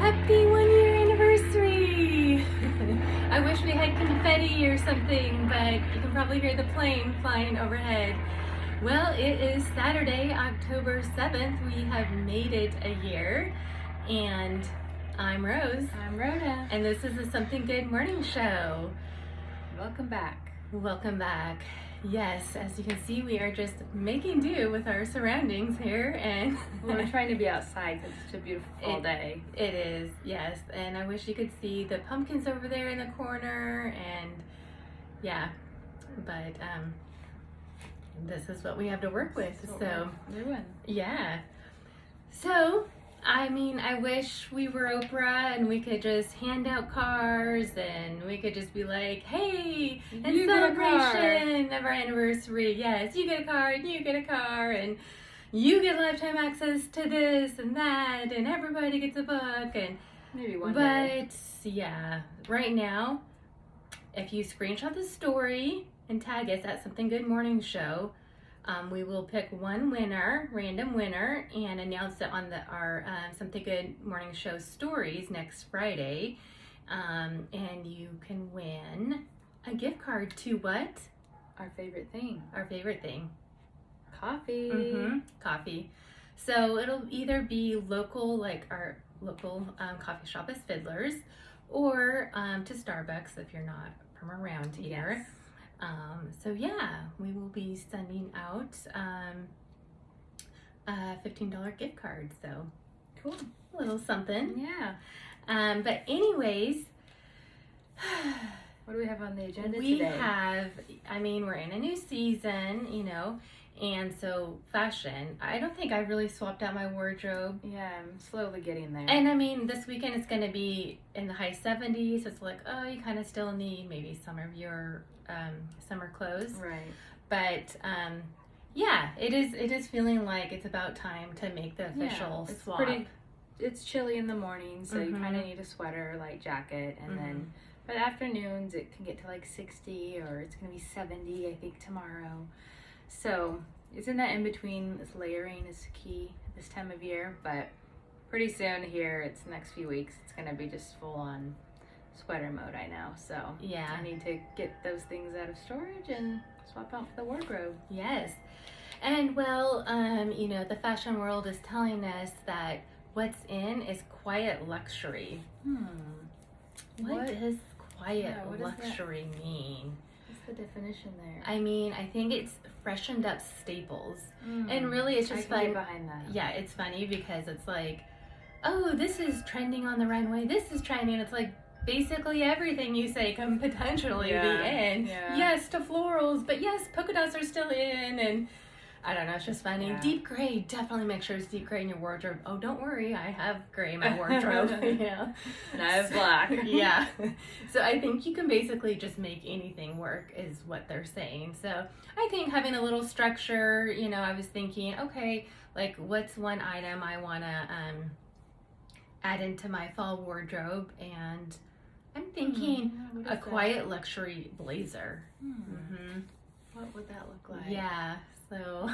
Happy 1 year anniversary! I wish we had confetti or something, but you can probably hear the plane flying overhead. Well, it is Saturday, October 7th. We have made it a year, and I'm Rose. I'm Rhoda. And this is the Something Good Morning Show. Welcome back. Welcome back. Yes, as you can see, we are just making do with our surroundings here, and we're trying to be outside because it's a beautiful fall day. It is, yes, and I wish you could see the pumpkins over there in the corner, and yeah, but this is what we have to work with, so yeah. So I mean, I wish we were Oprah and we could just hand out cars and we could just be like, hey, in celebration of our anniversary, yes, you get a car and you get a car and you get lifetime access to this and that and everybody gets a book and maybe one day. But yeah, right now, if you screenshot the story and tag us at Something Good Morning Show, we will pick one winner, random winner, and announce it on our Something Good Morning Show stories next Friday. And you can win a gift card to what? Our favorite thing. Our favorite thing. Coffee. Mm-hmm. Coffee. So it'll either be local, like our local coffee shop is Fiddler's, or to Starbucks if you're not from around here. Yes. So yeah, we will be sending out a $15 gift card. So cool, a little something. Yeah. But anyways, what do we have on the agenda we today? I mean, we're in a new season, you know, and so fashion. I don't think I've really swapped out my wardrobe. Yeah, I'm slowly getting there. And I mean, this weekend it's going to be in the high 70s. So it's like, oh, you kind of still need maybe some of your summer clothes. Right. But yeah, it is feeling like it's about time to make the official swap. It's chilly in the morning, so you kind of need a sweater, light jacket, and then by the afternoons it can get to like 60 or it's going to be 70, I think, tomorrow. So it's in that in between. This layering is key at this time of year, but pretty soon here, it's the next few weeks, it's going to be just full on sweater mode, I know. So yeah, I need to get those things out of storage and swap out for the wardrobe. Yes. And well, you know, the fashion world is telling us that what's in is quiet luxury. What does quiet luxury mean? What's the definition there? I mean, I think it's freshened up staples. And really it's just I can get behind that. Yeah, it's funny because it's like, oh, this is trending on the runway, this is trending. It's like basically everything you say can potentially be in. Yeah. Yes, to florals, but yes, polka dots are still in, and I don't know, it's just funny. Yeah. Deep gray, definitely make sure it's deep gray in your wardrobe. Oh, don't worry, I have gray in my wardrobe. Yeah. And I have black. Yeah. So I think you can basically just make anything work is what they're saying. So I think having a little structure, you know, I was thinking, okay, like what's one item I want to add into my fall wardrobe, and I'm thinking a quiet luxury blazer. What would that look like? Yeah, so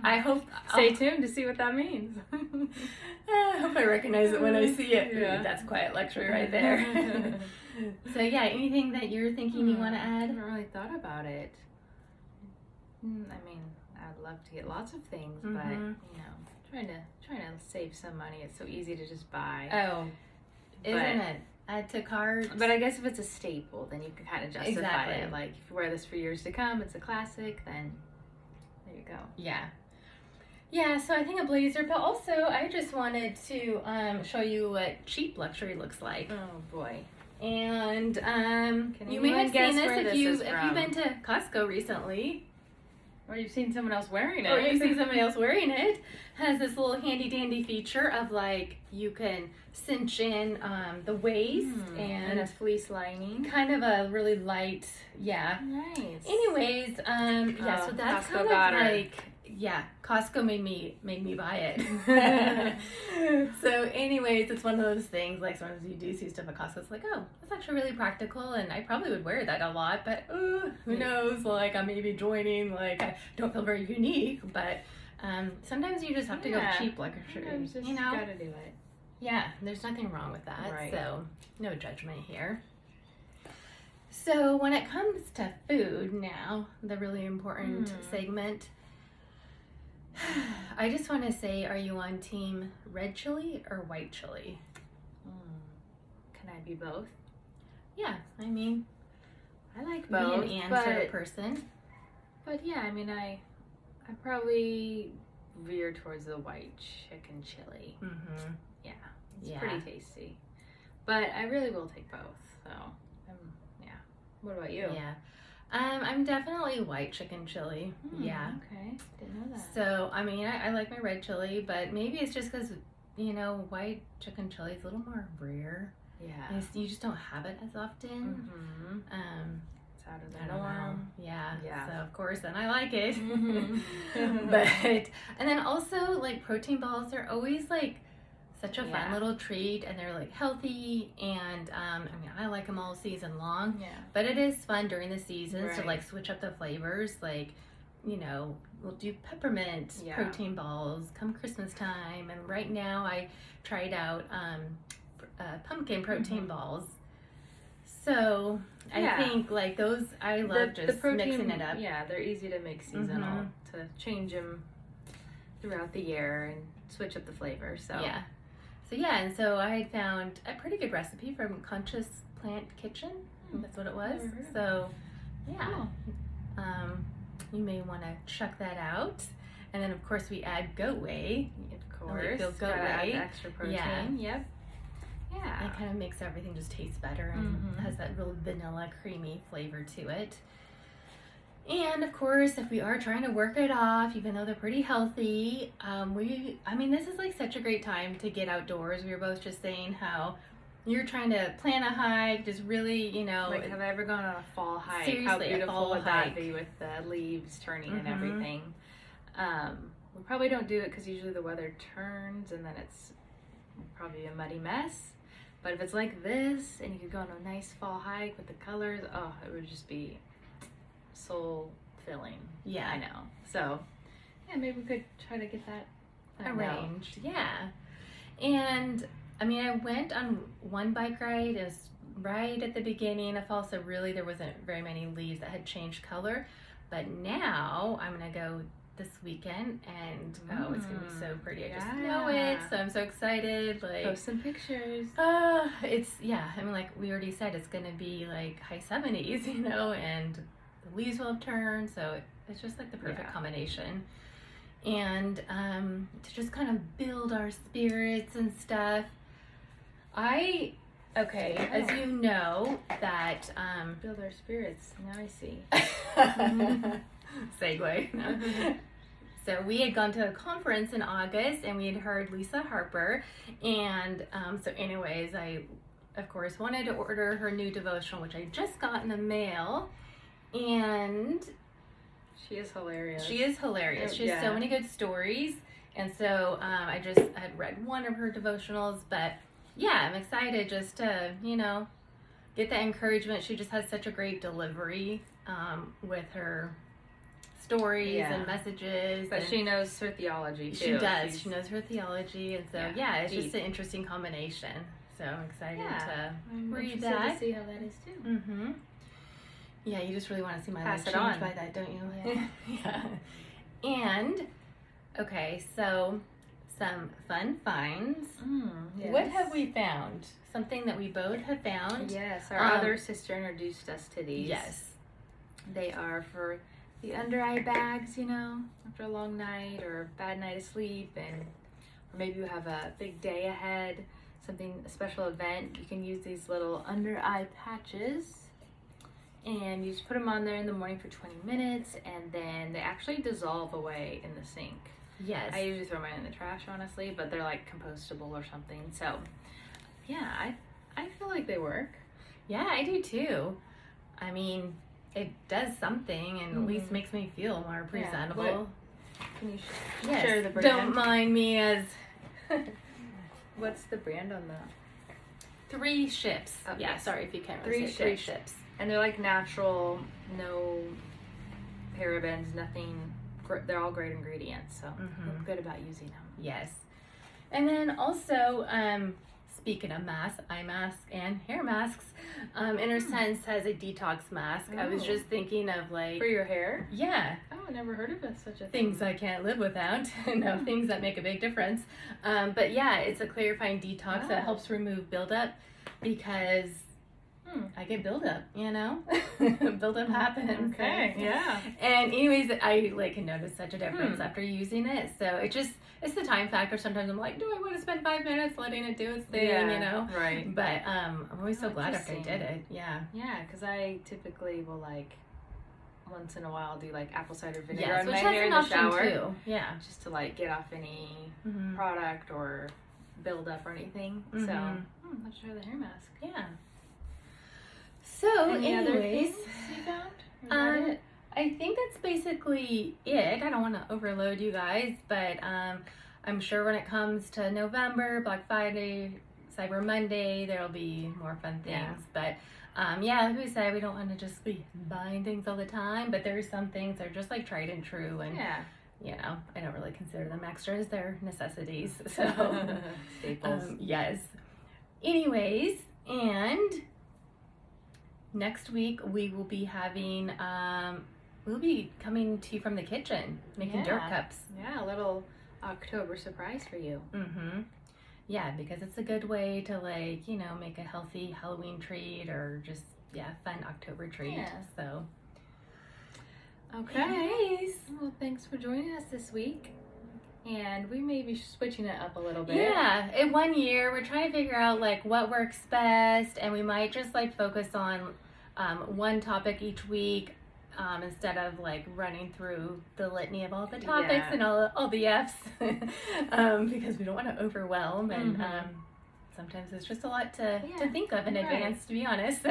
I hope... Stay tuned to see what that means. I hope I recognize it when I see it. Yeah. That's quiet luxury right there. So yeah, anything that you're thinking you want to add? I haven't really thought about it. I mean, I'd love to get lots of things, but you know, trying to save some money. It's so easy to just buy. Oh, isn't it? Add to cart. But I guess if it's a staple, then you can kind of justify it. Like if you wear this for years to come, it's a classic, then there you go. Yeah. Yeah, so I think a blazer, but also I just wanted to show you what cheap luxury looks like. Oh boy. And you may have seen this if you've been to Costco recently. Or you've seen someone else wearing it. Or you've seen somebody else wearing it. Has this little handy dandy feature of like you can cinch in the waist and a fleece lining. Kind of a really light, yeah. Nice. Anyways, yeah, so that's Costco kind of like, yeah, Costco made me buy it. So anyways, it's one of those things, like sometimes you do see stuff at Costco, it's like, oh, that's actually really practical, and I probably would wear that a lot, but who knows, like I may be joining, like I don't feel very unique, but sometimes you just have to go cheap luxury, you know? You gotta do it. Yeah, there's nothing wrong with that. Right. So no judgment here. So when it comes to food now, the really important segment, I just want to say, are you on team red chili or white chili? Can I be both? Yeah, I mean, I like both. Me and Ann sort of person. But yeah, I mean, I probably veer towards the white chicken chili. Mm-hmm. Yeah, it's pretty tasty. But I really will take both. So, yeah. What about you? Yeah. I'm definitely white chicken chili. Yeah. Okay. Didn't know that. So, I mean, I like my red chili, but maybe it's just because, you know, white chicken chili is a little more rare. Yeah. You just don't have it as often. It's out of the norm. Yeah. Yeah. So, of course, then I like it. Mm-hmm. And then also, like, protein balls are always, like, such a fun little treat, and they're like healthy, and I mean, I like them all season long. Yeah. But it is fun during the seasons to like switch up the flavors. Like, you know, we'll do peppermint protein balls come Christmas time, and right now I tried out pumpkin protein balls. So I think like those, I love the protein, mixing it up. Yeah, they're easy to make seasonal to change them throughout the year and switch up the flavor. So yeah. So yeah, and so I had found a pretty good recipe from Conscious Plant Kitchen. That's what it was. So yeah, you may want to check that out. And then of course we add goat whey. Of course, goat whey. Extra protein. Yeah. Yeah. It kind of makes everything just taste better and has that real vanilla creamy flavor to it. And of course, if we are trying to work it off, even though they're pretty healthy, I mean, this is like such a great time to get outdoors. We were both just saying how you're trying to plan a hike, just really, you know. Like, have I ever gone on a fall hike? Seriously, how beautiful would that be with the leaves turning and everything? We probably don't do it because usually the weather turns and then it's probably a muddy mess. But if it's like this and you could go on a nice fall hike with the colors, oh, it would just be soul filling. Yeah, I know. So yeah, maybe we could try to get that arranged. Yeah. And I mean, I went on one bike ride. It was right at the beginning of fall, so really there wasn't very many leaves that had changed color. But now I'm gonna go this weekend, and it's gonna be so pretty. I just know it, so I'm so excited. Like, post some pictures. I mean, like we already said, it's gonna be like high 70s, you know, and the leaves will have turned, so it's just like the perfect combination. And to just kind of build our spirits and stuff, as you know, that build our spirits. Now I see. Segue. So we had gone to a conference in August, and we had heard Lisa Harper, and so anyways, I of course wanted to order her new devotional, which I just got in the mail, and she is hilarious. She has so many good stories, and so I just had read one of her devotionals, but yeah, I'm excited just to, you know, get that encouragement. She just has such a great delivery with her stories and messages. But she knows her theology too. She does. She knows her theology, and so it's just an interesting combination. So I'm excited to read that. To see how that is too. Yeah, you just really want to see my life change on by that, don't you? Yeah. And okay, so some fun finds. Yes. What have we found? Something that we both have found. Yes, our other sister introduced us to these. Yes. They are for the under eye bags, you know, after a long night or a bad night of sleep, or maybe you have a big day ahead, a special event. You can use these little under eye patches, and you just put them on there in the morning for 20 minutes, and then they actually dissolve away in the sink. Yes. I usually throw mine in the trash, honestly, but they're like compostable or something. So yeah, I feel like they work. Yeah, I do too. I mean, it does something, and at least makes me feel more presentable. Can you share the brand? Don't mind me as... What's the brand on the... 3 Ships. Okay. Yeah, sorry if you can't really say 3 Ships. And they're like natural, no parabens, nothing. They're all great ingredients, so feel good about using them. Yes. And then also, speaking of masks, eye masks and hair masks, Inner Sense has a detox mask. I was just thinking of like... For your hair? Yeah. Oh, I never heard of such a thing. Things I can't live without. No, things that make a big difference. But yeah, it's a clarifying detox that helps remove buildup because I get buildup, you know? Buildup happens. Okay, yeah. And anyways, I like can notice such a difference after using it. So it's the time factor. Sometimes I'm like, do I want to spend 5 minutes letting it do its thing, you know? Right. But I'm always so glad after I did it. Yeah. Yeah, because I typically will like once in a while do like apple cider vinegar Yes, on which my that's hair an in the option shower. too. Yeah. Just to like get off any product or buildup or anything. So let's try the hair mask. Yeah. So Any other anyways, things you found? Is that it? I think that's basically it. I don't want to overload you guys, but I'm sure when it comes to November, Black Friday, Cyber Monday, there'll be more fun things. But like we said, we don't want to just be buying things all the time, but there are some things that are just like tried and true, and you know, I don't really consider them extras. They're necessities. So staples. Yes. Anyways, and next week we will be having we'll be coming to you from the kitchen making dirt cups. Yeah, a little October surprise for you. Yeah, because it's a good way to like, you know, make a healthy Halloween treat or just fun October treat. So okay. Anyways. Well, thanks for joining us this week. And we may be switching it up a little bit. Yeah, in 1 year, we're trying to figure out like what works best, and we might just like focus on one topic each week instead of like running through the litany of all the topics and all the F's because we don't want to overwhelm and sometimes it's just a lot to think of in advance, to be honest. So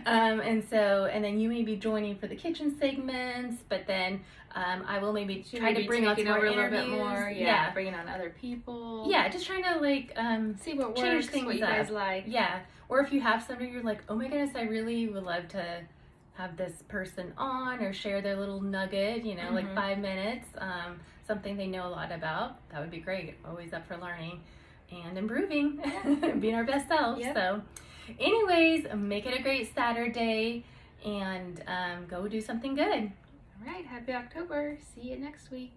and then you may be joining for the kitchen segments, but then I will maybe try to bring on some more interviews. A little bit more. Bringing on other people. Yeah, just trying to like see what change works, things what you guys like. Yeah, or if you have somebody you're like, oh my goodness, I really would love to have this person on or share their little nugget, you know, like 5 minutes, something they know a lot about. That would be great. Always up for learning and improving, being our best selves. So anyways, make it a great Saturday and go do something good. All right, happy October. See you next week.